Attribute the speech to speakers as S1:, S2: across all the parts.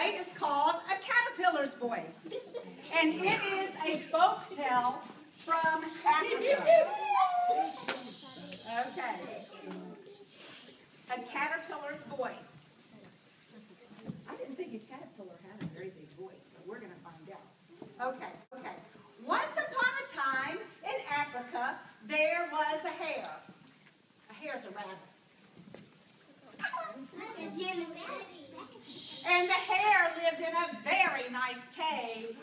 S1: today is called A Caterpillar's Voice. And it is a folk tale from Africa. Okay. A Caterpillar's Voice. I didn't think a caterpillar had a very big voice, but we're going to find out. Okay. Once upon a time in Africa, there was a hare. A hare's a rabbit. And the hare lived in a very nice cave.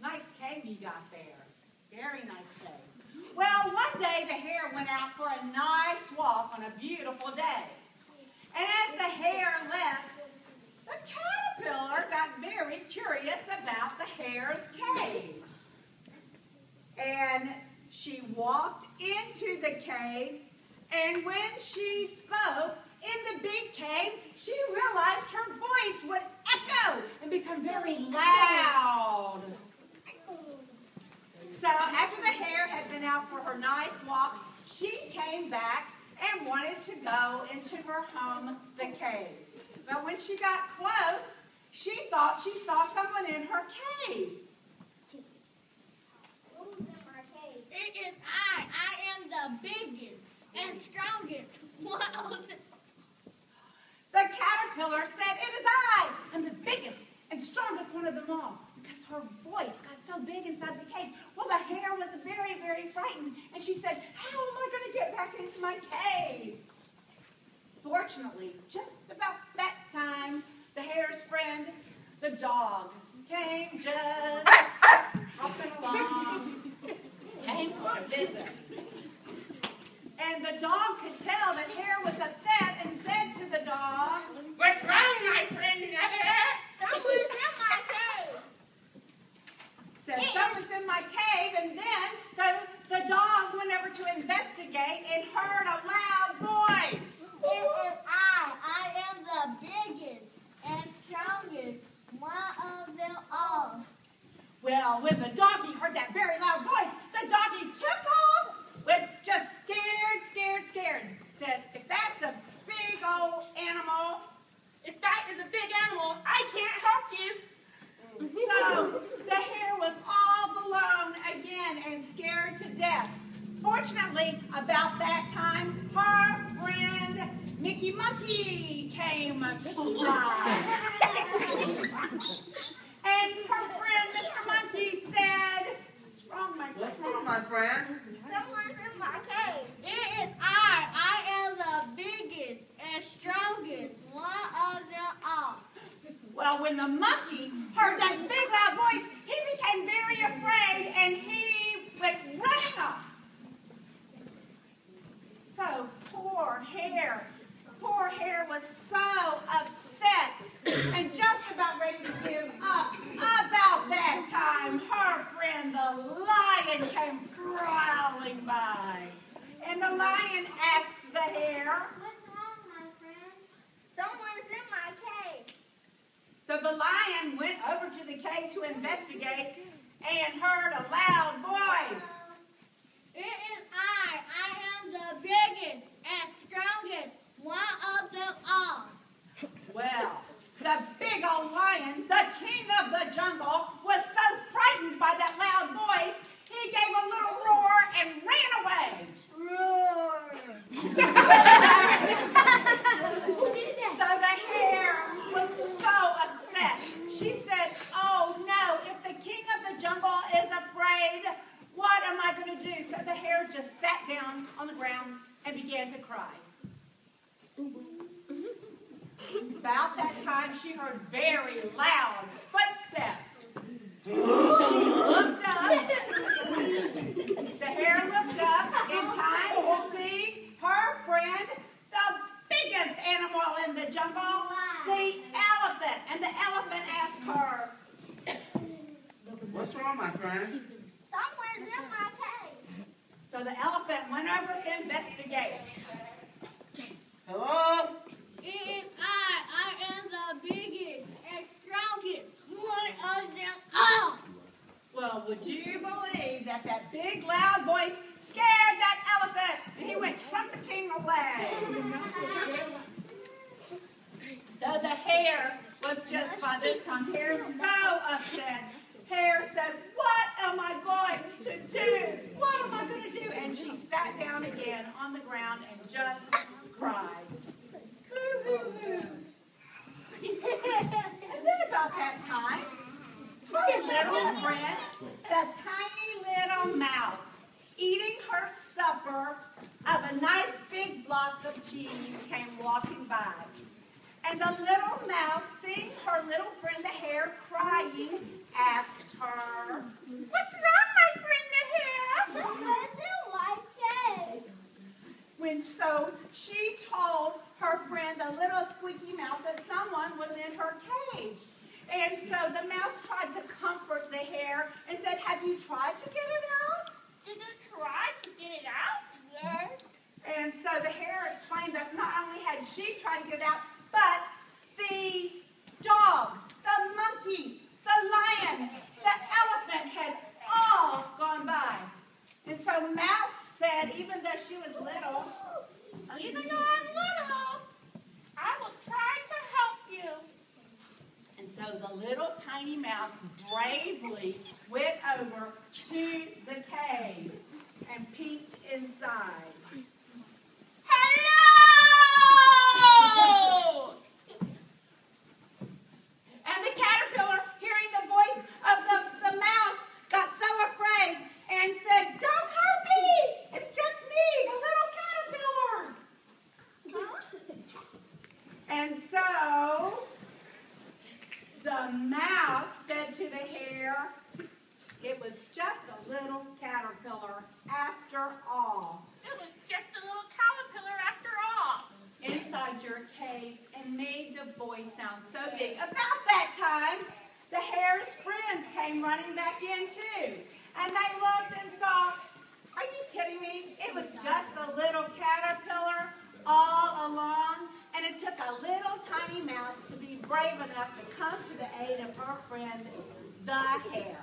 S1: Nice cave you got there. Very nice cave. Well, one day the hare went out for a nice walk on a beautiful day. And as the hare left, the caterpillar got very curious about the hare's cave. And she walked into the cave, and when she spoke in the big cave, she realized her voice would echo and become very loud. So after the hare had been out for her nice walk, she came back and wanted to go into her home, the cave. But when she got close, she thought she saw someone in her cave.
S2: Who's in my cave? It is I. I am the biggest and strongest one.
S1: The caterpillar said, "It is I. I'm the biggest and strongest one of them all." Because her voice got so big inside the cave. Well, the hare was very, very frightened. And she said, "How am I going to get back into my cave?" Fortunately, just about that time, the hare's friend, the dog, came just hopping along, came for a visit. And the dog could tell that hare was upset and said to the dog,
S3: "What's wrong, my friend hare?"
S2: Someone's in my cave.
S1: Said, "Someone's in my cave," and then, so the dog went over to investigate and heard a loud voice.
S2: It is I. I am the biggest and strongest one of them all.
S1: Well, when the doggy heard that very loud voice, the doggy took off with just scared. Said, "If that's a big old animal,
S3: If that is a big animal, I can't help you."
S1: So the hare was all alone again and scared to death. Fortunately, about that time, her friend Mickey Monkey came to life. And her friend Mr. Monkey said, "What's wrong, my friend?"
S4: What's wrong, my friend?
S2: Someone's in my cave. It is I. I am the biggest and strongest one of them all.
S1: Well, when the monkey heard that big loud voice, he became very afraid and he went running off. So poor hare was so upset and just about ready to give up. About that time, her friend the lion came prowling by. And the lion asked the hare,
S2: What's wrong, my friend? Someone's in my cave.
S1: So the lion went over to the cave to investigate and heard a loud voice.
S2: It is I. I am the biggest and strongest one of them all.
S1: Well, the big old lion, the king of the jungle, was so frightened by that loud voice, he gave a little roar and ran away.
S2: Roar.
S1: So the hare was so upset. She said, "Oh no, if the king of the jungle is afraid, what am I going to do?" So the hare just sat down on the ground and began to cry. About that time, she heard very loud footsteps. She looked up. The hare looked up in time to see her friend, the biggest animal in the jungle, the elephant. And the elephant asked her,
S4: What's wrong, my friend?
S2: Someone's in my cave.
S1: So the elephant went over to investigate.
S4: Hello?
S2: It is I. I am the biggest and strongest one of them all.
S1: Well, would you believe that that big loud voice scared that elephant and he went trumpeting away? So the hare was just by this time, Hare's so upset. Hare said, what am I going to do? What am I going to do? And she sat down again on the ground and just cried. And then about that time, her little friend, the tiny little mouse, eating her supper of a nice big block of cheese, came walking by. And the little mouse, seeing her little friend the hare crying, asked her, what's wrong, my friend the hare?
S2: I do like cake.
S1: So she told her friend, the little squeaky mouse, that someone was in her cage. And so the mouse tried to comfort the hare and said, have you tried to get it out?
S3: Did you try to get it out?
S2: Yes.
S1: And so the hare explained that not only had she tried to get it out, but the dog, the monkey, the lion, the elephant had all gone by. And so Mouse said, even though she was little,
S3: Even though I'm little, I will try to help you.
S1: and so the little tiny mouse bravely went over to the cave and peeked inside.
S3: Hello!
S1: And the caterpillar, hearing the voice of the mouse, got so afraid and said, don't hurt me! It's just me, the little caterpillar. And so the mouse said to the hare, it was just a little caterpillar after all.
S3: It was just a little caterpillar after all.
S1: Inside your cave and made the voice sound so big. About that time, the hare's friends came running back in too. And they looked and saw, are you kidding me? It was just a little caterpillar all along. And it took a little tiny mouse to be brave enough to come to the aid of her friend, the hare.